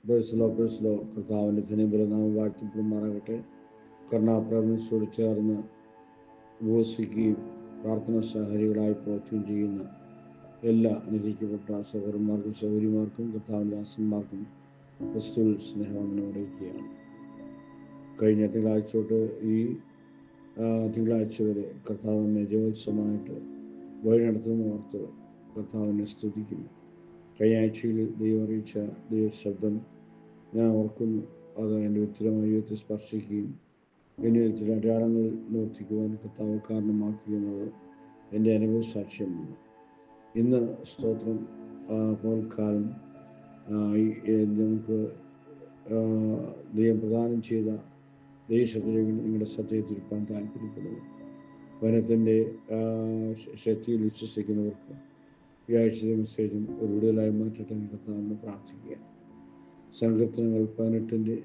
പ്രൈസ്ലോ കർത്താവിൻ്റെ ധന്യബലനാമം വാഴ്ത്തപ്പെടുമാറാകട്ടെ. കരുണാപ്രവൃത്തിയോട് ചേർന്ന് ഉപവസിക്കുകയും പ്രാർത്ഥന സഹചരികളായി പ്രവർത്തിക്കുകയും ചെയ്യുന്ന എല്ലാ അനുഗ്രഹിക്കപ്പെട്ട സഹോദരന്മാർക്കും സഹോദരിമാർക്കും കർത്താവിൻ്റെ ദാസന്മാർക്കും ക്രിസ്തുവിൽ സ്നേഹവന്ദനം അറിയിക്കുകയാണ്. കഴിഞ്ഞ തിങ്കളാഴ്ച തൊട്ട് ഈ തിങ്കളാഴ്ച വരെ കർത്താവ് നമ്മെ ജയോത്സവമായിട്ട് വഴി നടത്തുന്നോർത്ത് കർത്താവിനെ സ്തുതിക്കുന്നു. കഴിഞ്ഞ ആഴ്ചയിൽ ദൈവം അറിയിച്ച ദൈവശബ്ദം ഞാൻ ഓർക്കുന്നു. അത് എൻ്റെ വ്യക്തിപരമായ ജീവിതത്തെ സ്പർശിക്കുകയും എന്നിൽ ചില അടയാളങ്ങൾ നിവർത്തിക്കുവാൻ കർത്താവ് കാരണമാക്കുകയെന്നത് എൻ്റെ അനുഭവ സാക്ഷ്യമാണ്. ഇന്ന് സ്തോത്രം പകൽക്കാലം നമുക്ക് ദൈവം പ്രദാനം ചെയ്ത ദൈവശബ്ദത്തിൽ നിങ്ങളുടെ ശ്രദ്ധയെ തിരുപ്പാൻ താല്പര്യപ്പെടുന്നു. വനത്തിൻ്റെ ശക്തിയിൽ വിശ്വസിക്കുന്നവർക്ക് ഈ ആഴ്ചയുടെ മെസ്സേജും ഒരു വിടുതലായി മാറ്റട്ടെ എന്ന് കർത്താവിനെ പ്രാർത്ഥിക്കുക. സങ്കീർത്തനങ്ങൾ 18,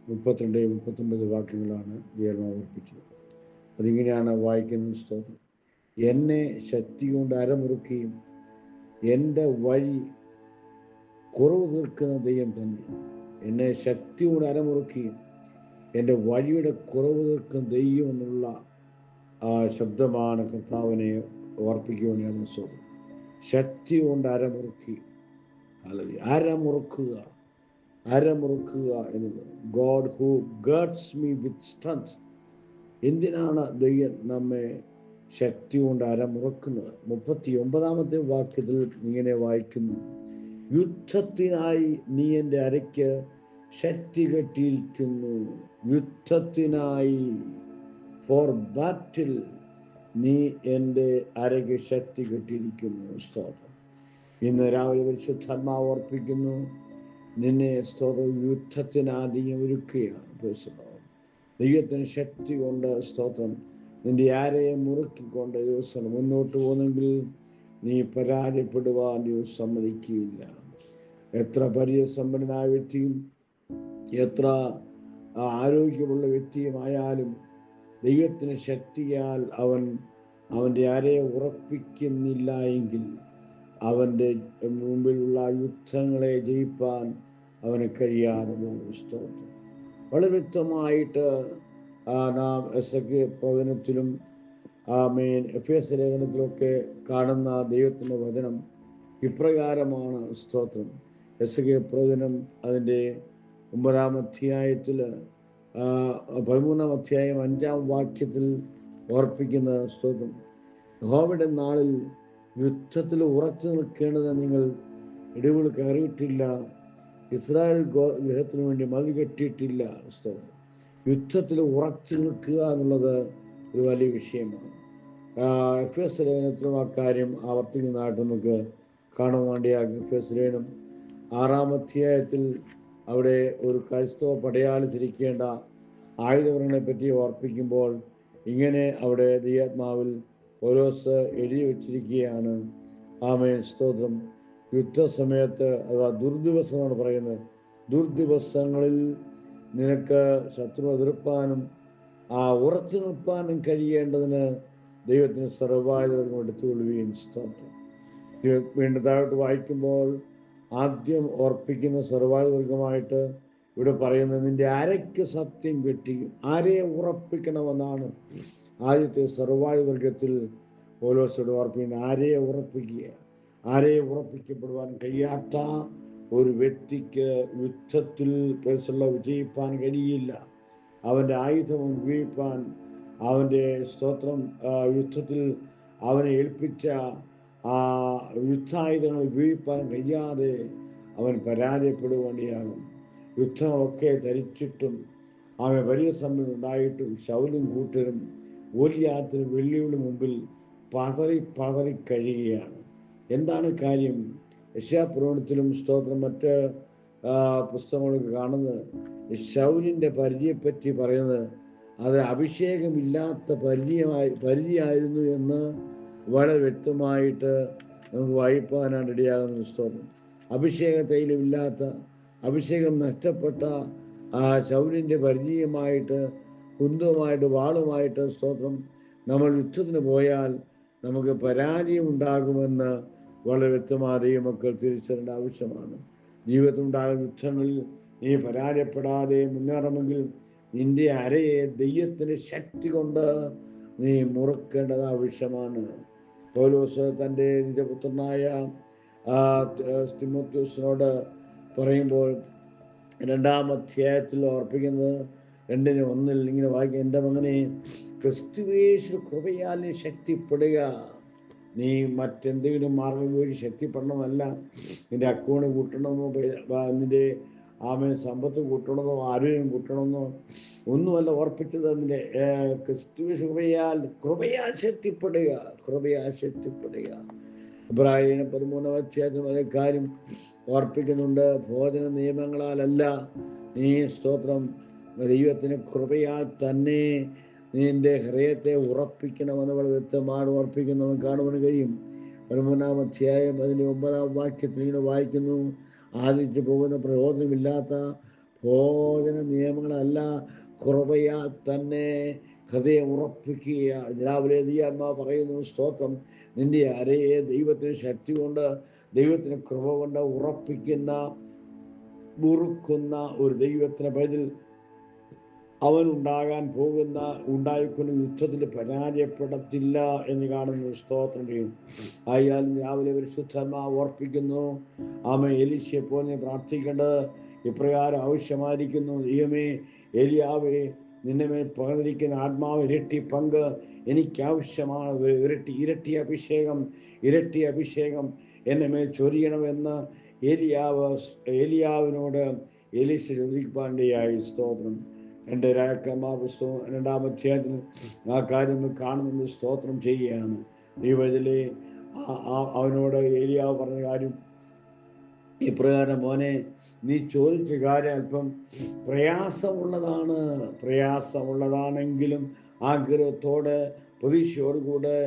32, 39 വാക്യങ്ങളാണ് ദൈവം അവതരിപ്പിച്ചത്. അതിങ്ങനെയാണ് വായിക്കുന്നത്. സ്തോത്രം. എന്നെ ശക്തി കൊണ്ട് അരമുറുക്കുകയും എൻ്റെ വഴി കുറവ് തീർക്കുന്ന ദൈവം തന്നെ. എന്നെ ശക്തി കൊണ്ട് അരമുറുക്കുകയും എൻ്റെ വഴിയുടെ കുറവ് തീർക്കുന്ന ദൈവം എന്നുള്ള ശബ്ദമാണ് കർത്താവിനെ ഓർപ്പിക്കുവാൻ സ്തോത്രം. ശക്തി കൊണ്ട് അരമുറുക്കി, അല്ലെങ്കിൽ അരമുറുക്കുക എന്നത് God who girds me with strength. എന്തിനാണ് ദൈവം നമ്മെ ശക്തി കൊണ്ട് അരമുറുക്കുന്നത്? 39 വാക്യത്തിൽ ഇങ്ങനെ വായിക്കുന്നു: യുദ്ധത്തിനായി നീ എൻ്റെ അരയ്ക്ക് ശക്തി കെട്ടിയിരിക്കുന്നു. യുദ്ധത്തിനായി, ഫോർ ബാറ്റിൽ, നീ എൻ്റെ അരയ്ക്ക് ശക്തി കെട്ടിയിരിക്കുന്നു. സ്തോത്രം. ഇന്ന് രാവിലെ പരിശുദ്ധാത്മാവ് ഓർപ്പിക്കുന്നു, നിന്നെ സ്തോത്രം യുദ്ധത്തിനാദ്യം ഒരുക്കുകയാണ്. ദൈവത്തിന് ശക്തി കൊണ്ട് സ്തോത്രം നിന്റെ ആരയെ മുറുക്കിക്കൊണ്ട് ദിവസം മുന്നോട്ട് പോകുന്നെങ്കിൽ നീ പരാജയപ്പെടുവാൻ ദൈവം സമ്മതിക്കുകയില്ല. എത്ര പരിചയസമ്പന്നനായ വ്യക്തിയും എത്ര ആരോഗ്യമുള്ള വ്യക്തിയുമായാലും ദൈവത്തിന് ശക്തിയാൽ അവൻ്റെ അരയെ ഉറപ്പിക്കുന്നില്ല എങ്കിൽ അവൻ്റെ മുമ്പിലുള്ള യുദ്ധങ്ങളെ ജയിപ്പാൻ അവന് കഴിയാതെ പോകും. സ്തോത്രം. വളരെ വ്യക്തമായിട്ട് നാം പ്രവചനത്തിലും എഫേസ്യ ലേഖനത്തിലൊക്കെ കാണുന്ന ദൈവത്തിൻ്റെ വചനം ഇപ്രകാരമാണ്. സ്തോത്രം. പ്രവചനം അതിൻ്റെ 9-ാം അധ്യായത്തിൽ 13-ാം അധ്യായം 5-ാം വാക്യത്തിൽ ഓർപ്പിക്കുന്ന സ്തോത്രം. യഹോവയുടെ നാളിൽ യുദ്ധത്തിൽ ഉറച്ചു നിൽക്കേണ്ടത് നിങ്ങൾ ഇടിവുകൾ കയറിയിട്ടില്ല, ഇസ്രായേൽ ഗൃഹത്തിനു വേണ്ടി മതിൽ കെട്ടിയിട്ടില്ല. സ്തോത്രം. യുദ്ധത്തിൽ ഉറച്ചു നിൽക്കുക എന്നുള്ളത് ഒരു വലിയ വിഷയമാണ്. എഫേസ്യ ലേഖനത്തിലും ആ കാര്യം ആവർത്തിക്കുന്നതായിട്ട് നമുക്ക് കാണാൻ വേണ്ടിയാകും. എഫേസ്യ ലേഖനം 6-ാം അധ്യായത്തിൽ അവിടെ ഒരു ക്രൈസ്തവ പടയാളി ധരിക്കേണ്ട ആയുധങ്ങളെ പറ്റി ഓർപ്പിക്കുമ്പോൾ ഇങ്ങനെ അവിടെ ദൈവാത്മാവിൽ ഓരോസ് എഴുതി വച്ചിരിക്കുകയാണ്. ആമേൻ. സ്തോത്രം. യുദ്ധസമയത്ത്, അഥവാ ദുർദിവസമാണ് പറയുന്നത്, ദുർദിവസങ്ങളിൽ നിനക്ക് ശത്രു എതിർപ്പാനും ഉറച്ചു നിൽപ്പാനും കഴിയേണ്ടതിന് ദൈവത്തിന് സർവ്വായുധം എടുത്തുകൊള്ളുകയും. സ്തോത്രം. വീണ്ടും താഴോട്ട് വായിക്കുമ്പോൾ ആദ്യം ഓർപ്പിക്കുന്ന സർവ്വായുധമായിട്ട് ഇവിടെ പറയുന്നത് നിന്റെ അരയ്ക്ക് സത്യം കെട്ടിയും ആരെയെ ഉറപ്പിക്കണമെന്നാണ്. ആദ്യത്തെ സർവ്വായുവർഗത്തിൽ പൗലോസോട് ഓർപ്പിക്കുന്ന ആരെയെ ഉറപ്പിക്കുക. ആരെയെ ഉറപ്പിക്കപ്പെടുവാൻ കഴിയാത്ത ഒരു വ്യക്തിക്ക് യുദ്ധത്തിൽ വിജയിപ്പാൻ കഴിയില്ല. അവൻ്റെ ആയുധം ഉപയോഗിപ്പാൻ, അവൻ്റെ സ്തോത്രം യുദ്ധത്തിൽ അവനെ ഏൽപ്പിച്ച യുദ്ധായുധങ്ങൾ ഉപയോഗിപ്പാൻ കഴിയാതെ അവൻ പരാജയപ്പെടുവാണ്ടിയാകും. യുദ്ധങ്ങളൊക്കെ ധരിച്ചിട്ടും അവൻ വലിയ സമയം ഉണ്ടായിട്ടും ശൗലും കൂട്ടരും ഗോലിയാത്തിന് വെല്ലുവിളി മുമ്പിൽ പതറി കഴിയുകയാണ്. എന്താണ് കാര്യം? യശയാപ്രവചനത്തിലും സ്തോത്രം മറ്റ് പുസ്തകങ്ങളൊക്കെ കാണുന്നത് ശൗലിൻ്റെ പരിചയപ്പറ്റി പറയുന്നത് അത് അഭിഷേകമില്ലാത്ത പരിചയമായിരുന്നു എന്ന് വളരെ വ്യക്തമായിട്ട് നമുക്ക് വായിപ്പാനാണ് ഇടയാകുന്ന. സ്തോത്രം. അഭിഷേക തൈലമില്ലാത്ത, അഭിഷേകം നഷ്ടപ്പെട്ട ശൗലിൻ്റെ പരിചയമായിട്ട്, കുന്തവുമായിട്ട്, വാളുമായിട്ട് സ്തോത്രം നമ്മൾ യുദ്ധത്തിന് പോയാൽ നമുക്ക് പരാജയം ഉണ്ടാകുമെന്ന് വളരെ വ്യക്തമായ ദൈവമക്കൾ തിരിച്ചറിയേണ്ട ആവശ്യമാണ്. ജീവിതത്തിലുണ്ടാകുന്ന യുദ്ധങ്ങളിൽ നീ പരാജയപ്പെടാതെ മുന്നേറണമെങ്കിൽ നിന്റെ അരയെ ദൈവത്തിന് ശക്തി കൊണ്ട് നീ മുറുക്കേണ്ടത് ആവശ്യമാണ്. പൗലോസ് തൻ്റെ നിജപുത്രനായ തിമോഥെയോസിനോട് പറയുമ്പോൾ 2-ാം അധ്യായത്തിൽ ഓർപ്പിക്കുന്നത് 2:1 ഇങ്ങനെ വായിക്കുക: എൻ്റെ മകനെ, ക്രിസ്തുയേശു കൃപയാൽ ശക്തിപ്പെടുക. നീ മറ്റെന്തെങ്കിലും മാർഗം വഴി ശക്തിപ്പെടണമെന്നല്ല. നിന്റെ അക്കൗണ്ട് കൂട്ടണമെന്നോ നിന്റെ സമ്പത്ത് കൂട്ടണമെന്നോ ആരോഗ്യം കൂട്ടണമെന്നോ ഒന്നുമല്ല ഓർപ്പിച്ചത്. നിന്റെ ക്രിസ്തുയേശു കൃപയാൽ ശക്തിപ്പെടുക. ഇബ്രാഹിം 13-ാം അധ്യായത്തിൽ അതേ കാര്യം ഓർപ്പിക്കുന്നുണ്ട്. ഭോജന നിയമങ്ങളാലല്ല, നീ സ്തോത്രം ദൈവത്തിന് കൃപയാൽ തന്നെ നിന്റെ ഹൃദയത്തെ ഉറപ്പിക്കണമെന്ന് വളരെ വ്യക്തമാണ് ഓർപ്പിക്കുന്നവൻ കാണുവാൻ കഴിയും. 13-ാം അധ്യായം അതിൻ്റെ 9-ാം വാക്യത്തിൽ ഇങ്ങനെ വായിക്കുന്നു: ആദിച്ചു പോകുന്ന പ്രയോജനമില്ലാത്ത ഭോജന നിയമങ്ങളല്ല, കൃപയാൽ തന്നെ ഹൃദയം ഉറപ്പിക്കുക. രാവിലെ ദൈവാത്മാവ് പറയുന്നു, സ്തോത്രം, നിന്റെ അരയെ ദൈവത്തിന് ശക്തി കൊണ്ട്, ദൈവത്തിന് കൃപ കൊണ്ട് ഉറപ്പിക്കുന്ന, മുറുക്കുന്ന ഒരു ദൈവത്തിന് പൈതൽ അവൻ ഉണ്ടായിക്കൊണ്ട് യുദ്ധത്തിൽ പരാജയപ്പെടത്തില്ല എന്ന് കാണുന്നു. സ്തോത്രം ചെയ്യും. ആയാലും രാവിലെ പരിശുദ്ധാത്മാവ് ഓർപ്പിക്കുന്നു, എലീശയെ പോലെ പ്രാർത്ഥിക്കേണ്ടത് ഇപ്രകാരം ആവശ്യമായിരിക്കുന്നു: ദൈവമേ, ഏലിയാവേ, നിന്നെ മേൽ പകർന്നിരിക്കുന്ന ആത്മാവ് ഇരട്ടി പങ്ക് എനിക്കാവശ്യമാണ്. ഇരട്ടി അഭിഷേകം എന്നെ മേൽ ചൊരിയണമെന്ന് ഏലിയാവിനോട് എലീശ ചോദിപ്പാണ്ടിയായി. സ്തോത്രം. 2 രാജാക്കന്മാർ പുസ്തകം 2-ാം അധ്യായത്തിൽ ആ കാര്യം കാണുന്നത് സ്തോത്രം ചെയ്യുകയാണ്. ദൈവത്തിലെ അവനോട് ഏലിയാവ് പറഞ്ഞ കാര്യം ഇപ്രകാരം: മോനെ, നീ ചോദിച്ച കാര്യം അല്പം പ്രയാസമുള്ളതാണെങ്കിലും ആഗ്രഹത്തോടെ പ്രതീക്ഷയോടുകൂടെ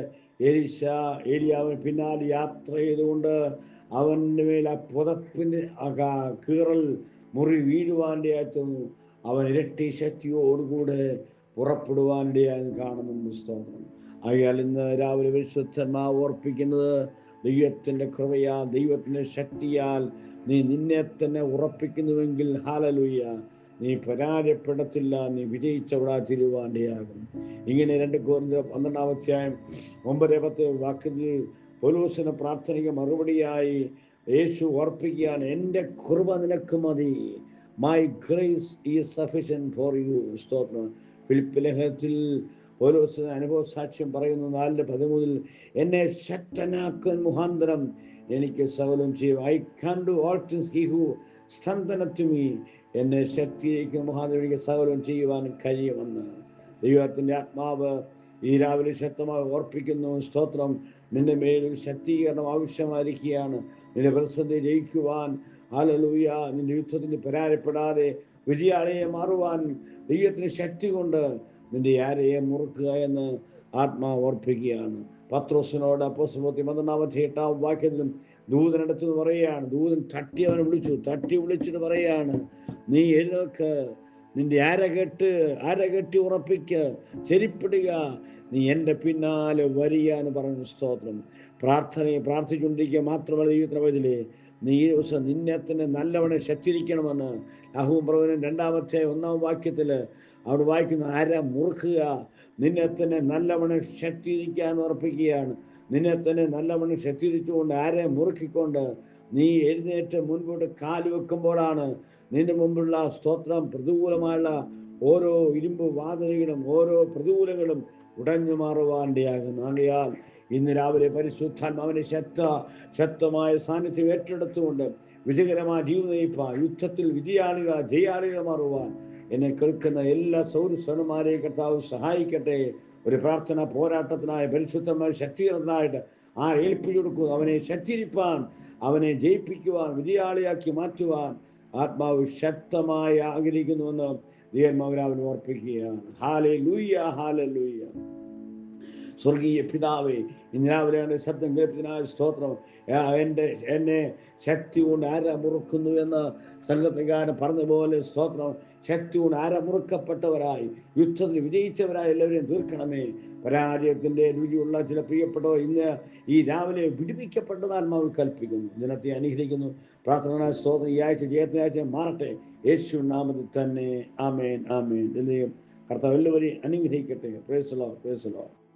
ഏലിയാവിന് പിന്നാലെ യാത്ര ചെയ്തുകൊണ്ട് അവൻ്റെ മേൽ ആ പുതപ്പിന് കീറൽ മുറി വീഴുവാനിടയായിരുന്നു. അവൻ ഇരട്ടി ശക്തിയോടുകൂടെ പുറപ്പെടുവാനിടയായി കാണുന്നു. സ്തോത്രം. ആയാൽ ഇന്ന് രാവിലെ വിശുദ്ധന്മാർ ഓർപ്പിക്കുന്നത്, ദൈവത്തിൻ്റെ കൃപയാൽ, ദൈവത്തിൻ്റെ ശക്തിയാൽ നീ നിന്നെ തന്നെ ഉറപ്പിക്കുന്നുവെങ്കിൽ ഹല്ലേലൂയ, നീ പരാജയപ്പെടത്തില്ല, നീ വിജയിച്ചവിടെ തിരുവാണ്ടിയാകും. ഇങ്ങനെ 2 കൊരിന്ത്യർ 12-ാം അധ്യായം 9-10 വാക്യത്തിൽ പൗലോസിന്റെ പ്രാർത്ഥനയ്ക്ക് മറുപടിയായി യേശു ഓർപ്പിക്കുകയാണ്: എൻ്റെ കൃപ നിനക്ക് മതി, my grace is sufficient for you. സ്തോത്രം. ഫിലിപ്പ് ലേഖനത്തിൽ പൗലോസ് അനുഭവ സാക്ഷ്യം പറയുന്നു 4:13: എന്നെ ശക്തനാക്കുന്ന മുഖാന്തരം എനിക്ക് സകലം ചെയ്യും. I can do all things he who strengtheneth me. എന്നെ ശക്തിയിലേക്ക് മുഖാന്തരം എനിക്ക് സകലം ചെയ്യുവാൻ കഴിയുമെന്ന് ദൈവത്തിൻ്റെ ആത്മാവ് ഈ രാവിലെ ശക്തമായി ഓർപ്പിക്കുന്നു. സ്തോത്രം. നിന്റെ മേലും ശക്തീകരണം ആവശ്യമായിരിക്കുകയാണ്. നിന്റെ പ്രതിസന്ധി ജയിക്കുവാൻ, ഹല്ലേലൂയ, നിന്റെ യുദ്ധത്തിന് പരാജയപ്പെടാതെ വിജയാളിയെ മാറുവാൻ ദൈവത്തിന് ശക്തി കൊണ്ട് നിന്റെ ആരെയെ മുറുക്കുക എന്ന് ആത്മാവ് ഓർപ്പിക്കുകയാണ്. പത്രോസിനോട് അപ്പോസ്തലപ്രവൃത്തി 12-ാം വാക്യത്തിലും ദൂതനടുത്ത് പറയുകയാണ്, ദൂതൻ അവനെ വിളിച്ചിട്ട് പറയാണ്: നീ എഴുന്നേൽക്ക്, നിന്റെ അരകെട്ടി ഉറപ്പിക്ക്, ചെരിപ്പിടുക, നീ എൻ്റെ പിന്നാലെ വരിക എന്ന് പറയുന്നു. സ്തോത്രം. പ്രാർത്ഥിച്ചുകൊണ്ടിരിക്കുക മാത്രമല്ല ദൈവത്തിൻ്റെ വചനത്തിലെ നീ ഈ ദിവസം നിന്നെ തന്നെ നല്ലവണ്ണം ശക്തിരിക്കണമെന്ന് യാഹൂബ് പ്രവചനം 2-ാം വാക്യത്തിൽ അവിടെ വായിക്കുന്ന: അര മുറുക്കുക, നിന്നെ തന്നെ നല്ലവണ്ണം ശക്തിരിക്കാൻ ഉറപ്പിക്കുകയാണ്. നിന്നെ തന്നെ നല്ലവണ്ണം ശക്തിരിച്ചുകൊണ്ട് അര മുറുക്കിക്കൊണ്ട് നീ എഴുന്നേറ്റ് മുൻപോട്ട് കാല് വെക്കുമ്പോഴാണ് നിന്റെ മുമ്പുള്ള സ്തോത്രം പ്രതികൂലമായുള്ള ഓരോ ഇരുമ്പ് വാതിലുകളും ഓരോ പ്രതികൂലങ്ങളും ഉടഞ്ഞു മാറുവാണ്ടിയാകുന്നു. ആകയാൽ ഇന്ന് രാവിലെ പരിശുദ്ധാത്മാവിന്റെ ശക്തമായ സാന്നിധ്യം ഏറ്റെടുത്തുകൊണ്ട് വിജയകരമായ ജീവിതം നയിപ്പാൻ, യുദ്ധത്തിൽ ജയാളികൾ മാറുവാൻ എന്നെ കേൾക്കുന്ന എല്ലാ സൗരസ്വന്മാരെയും കർത്താവ് സഹായിക്കട്ടെ. ഒരു പ്രാർത്ഥന പോരാട്ടത്തിനായി പരിശുദ്ധമായ ശക്തീകരണത്തിനായിട്ട് ഏൽപ്പിച്ചു കൊടുക്കുക. അവനെ ശക്തിരിപ്പാൻ, അവനെ ജയിപ്പിക്കുവാൻ, വിജയാളിയാക്കി മാറ്റുവാൻ ആത്മാവ് ശക്തമായി ആഗ്രഹിക്കുന്നുവെന്ന് ദൈവമാവൻ ഓർപ്പിക്കുകയാണ്. Hallelujah, hallelujah. സ്വർഗീയ പിതാവേ, ഇന്ന് രാവിലെ ശബ്ദം കേൾപ്പിനായ സ്തോത്രം. എന്നെ ശക്തി കൊണ്ട് ആര മുറുക്കുന്നു എന്ന് സംഘപ്രകാരം പറഞ്ഞതുപോലെ സ്തോത്രം, ശക്തി കൊണ്ട് ആര മുറുക്കപ്പെട്ടവരായി യുദ്ധത്തിൽ വിജയിച്ചവരായി എല്ലാവരെയും തീർക്കണമേ. പരാജയത്തിൻ്റെ രുചിയുള്ള ചില പ്രിയപ്പെട്ടവർ ഇന്ന് ഈ രാവിലെ വിടുവിക്കപ്പെട്ടത് ആത്മാവിൽ കൽപ്പിക്കുന്നു. ജനത്തെ അനുഗ്രഹിക്കുന്നു. പ്രാർത്ഥന സ്തോത്രം. ഈ ആഴ്ച ജയത്തിനാഴ്ച മാറട്ടെ യേശു നാമത്തിൽ തന്നെ. ആമേൻ ആമേൻ. കർത്താവ് എല്ലാവരെയും അനുഗ്രഹിക്കട്ടെ. Praise the Lord. Praise the Lord.